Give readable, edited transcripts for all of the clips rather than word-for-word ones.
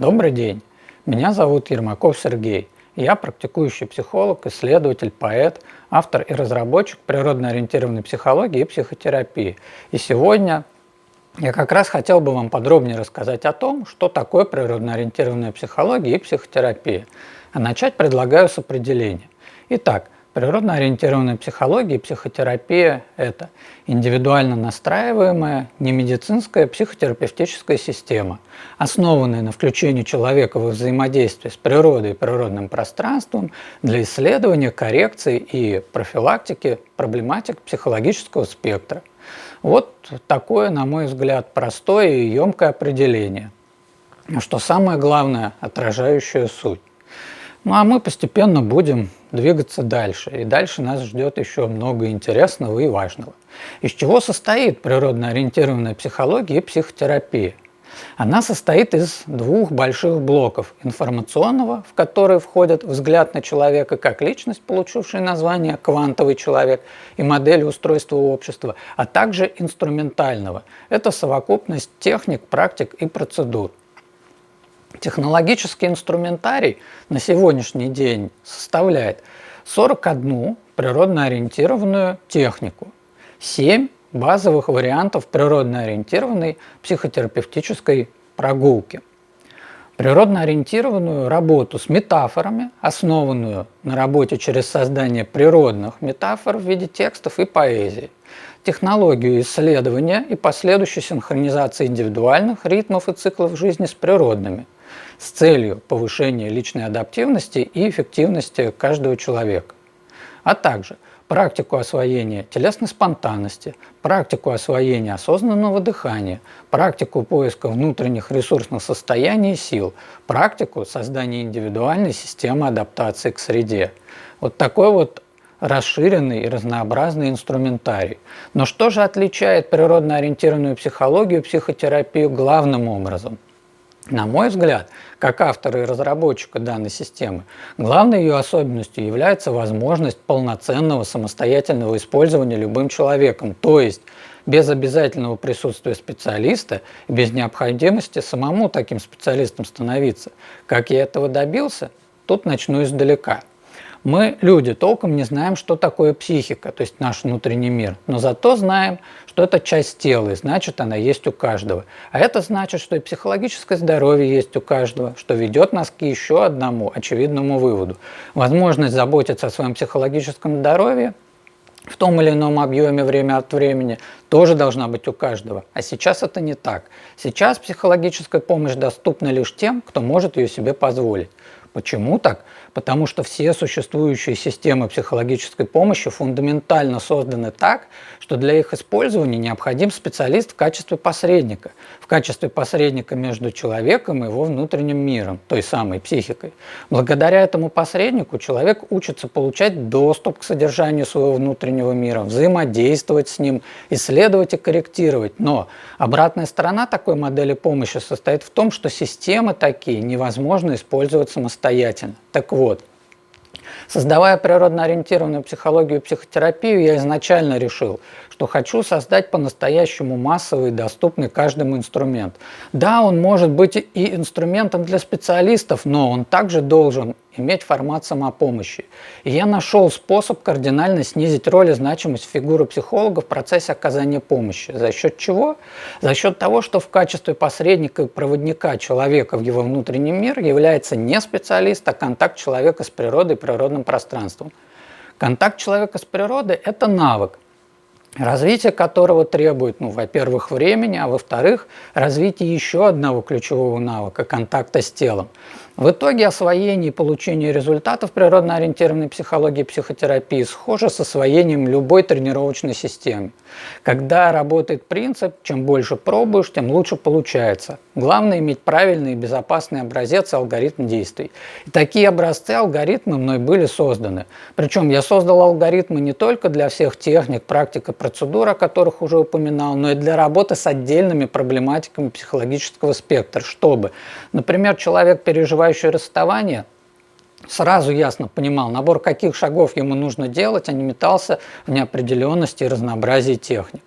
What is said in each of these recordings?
Добрый день. Меня зовут Ермаков Сергей. Я практикующий психолог, исследователь, поэт, автор и разработчик природно-ориентированной психологии и психотерапии. И сегодня я как раз хотел бы вам подробнее рассказать о том, что такое природно-ориентированная психология и психотерапия. А начать предлагаю с определения. Итак, природно-ориентированная психология и психотерапия – это индивидуально настраиваемая немедицинская психотерапевтическая система, основанная на включении человека во взаимодействие с природой и природным пространством для исследования, коррекции и профилактики проблематик психологического спектра. Вот такое, на мой взгляд, простое и емкое определение, что самое главное, отражающее суть. Ну а мы постепенно будем двигаться дальше, и дальше нас ждет еще много интересного и важного. Из чего состоит природно-ориентированная психология и психотерапия? Она состоит из двух больших блоков: информационного, в который входят взгляд на человека как личность, получившая название «квантовый человек», и модели устройства общества, а также инструментального. Это совокупность техник, практик и процедур. Технологический инструментарий на сегодняшний день составляет 41 природно-ориентированную технику, 7 базовых вариантов природно-ориентированной психотерапевтической прогулки, природно-ориентированную работу с метафорами, основанную на работе через создание природных метафор в виде текстов и поэзии, технологию исследования и последующей синхронизации индивидуальных ритмов и циклов жизни с природными, с целью повышения личной адаптивности и эффективности каждого человека, а также практику освоения телесной спонтанности, практику освоения осознанного дыхания, практику поиска внутренних ресурсных состояний и сил, практику создания индивидуальной системы адаптации к среде. Вот такой вот расширенный и разнообразный инструментарий. Но что же отличает природно-ориентированную психологию и психотерапию главным образом? На мой взгляд, как автора и разработчика данной системы, главной ее особенностью является возможность полноценного самостоятельного использования любым человеком, то есть без обязательного присутствия специалиста и без необходимости самому таким специалистом становиться. Как я этого добился? Тут начну издалека. Мы, люди, толком не знаем, что такое психика, то есть наш внутренний мир, но зато знаем, что это часть тела, и значит, она есть у каждого. А это значит, что и психологическое здоровье есть у каждого, что ведет нас к еще одному очевидному выводу. Возможность заботиться о своем психологическом здоровье в том или ином объеме время от времени тоже должна быть у каждого. А сейчас это не так. Сейчас психологическая помощь доступна лишь тем, кто может ее себе позволить. Почему так? Потому что все существующие системы психологической помощи фундаментально созданы так, что для их использования необходим специалист в качестве посредника между человеком и его внутренним миром, той самой психикой. Благодаря этому посреднику человек учится получать доступ к содержанию своего внутреннего мира, взаимодействовать с ним, исследовать и корректировать. Но обратная сторона такой модели помощи состоит в том, что системы такие невозможно использовать самостоятельно. Так вот, создавая природно-ориентированную психологию и психотерапию, я изначально решил, что хочу создать по-настоящему массовый и доступный каждому инструмент. Да, он может быть и инструментом для специалистов, но он также должен иметь формат самопомощи. И я нашел способ кардинально снизить роль и значимость фигуры психолога в процессе оказания помощи. За счет чего? За счет того, что в качестве посредника и проводника человека в его внутренний мир является не специалист, а контакт человека с природой и природным пространством. Контакт человека с природой – это навык, развитие которого требует, во-первых, времени, а во-вторых, развитие еще одного ключевого навыка – контакта с телом. В итоге освоение и получение результатов природно-ориентированной психологии и психотерапии схоже с освоением любой тренировочной системы. Когда работает принцип «чем больше пробуешь, тем лучше получается». Главное иметь правильный и безопасный образец и алгоритм действий. И такие образцы, алгоритмы мной были созданы. Причем я создал алгоритмы не только для всех техник, практик и процедур, о которых уже упоминал, но и для работы с отдельными проблематиками психологического спектра, чтобы, например, человек, переживающий расставание, сразу ясно понимал, набор каких шагов ему нужно делать, а не метался в неопределенности и разнообразии техник.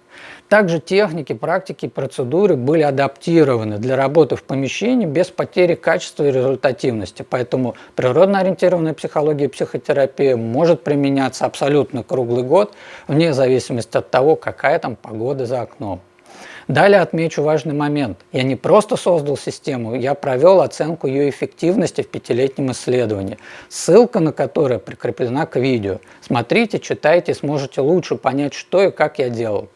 также техники, практики и процедуры были адаптированы для работы в помещении без потери качества и результативности. Поэтому природно-ориентированная психология и психотерапия может применяться абсолютно круглый год, вне зависимости от того, какая там погода за окном. Далее отмечу важный момент. Я не просто создал систему, я провел оценку ее эффективности в 5-летнем исследовании, ссылка на которое прикреплена к видео. Смотрите, читайте, сможете лучше понять, что и как я делал.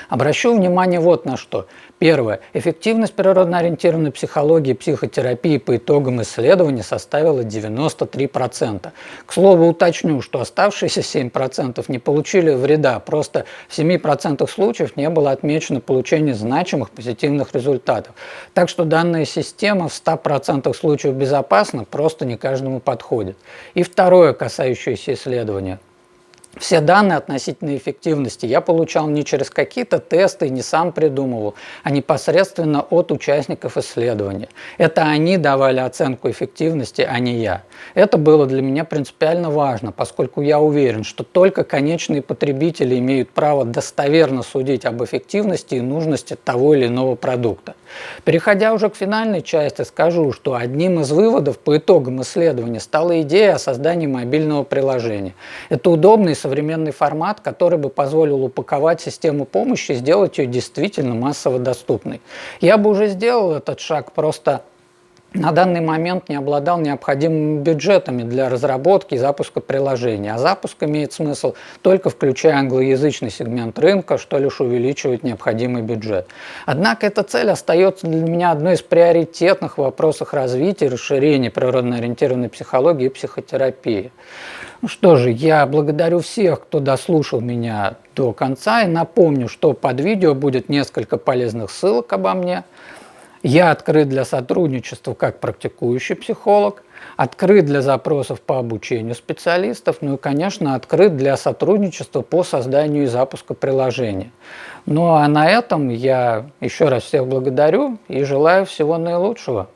Обращу внимание вот на что. Первое. Эффективность природно-ориентированной психологии и психотерапии по итогам исследования составила 93%. К слову, уточню, что оставшиеся 7% не получили вреда, просто в 7% случаев не было отмечено получение значимых позитивных результатов. Так что данная система в 100% случаев безопасна, просто не каждому подходит. И второе, касающееся исследования. Все данные относительно эффективности я получал не через какие-то тесты, не сам придумывал, а непосредственно от участников исследования. Это они давали оценку эффективности, а не я. Это было для меня принципиально важно, поскольку я уверен, что только конечные потребители имеют право достоверно судить об эффективности и нужности того или иного продукта. Переходя уже к финальной части, скажу, что одним из выводов по итогам исследования стала идея о создании мобильного приложения. Это удобный современный формат, который бы позволил упаковать систему помощи и сделать ее действительно массово доступной. Я бы уже сделал этот шаг, просто на данный момент не обладал необходимыми бюджетами для разработки и запуска приложения, а запуск имеет смысл только включая англоязычный сегмент рынка, что лишь увеличивает необходимый бюджет. Однако эта цель остается для меня одной из приоритетных в вопросах развития и расширения природно-ориентированной психологии и психотерапии. Ну что же, я благодарю всех, кто дослушал меня до конца, и напомню, что под видео будет несколько полезных ссылок обо мне. Я открыт для сотрудничества как практикующий психолог, открыт для запросов по обучению специалистов, ну и, конечно, открыт для сотрудничества по созданию и запуску приложения. Ну а на этом я еще раз всех благодарю и желаю всего наилучшего.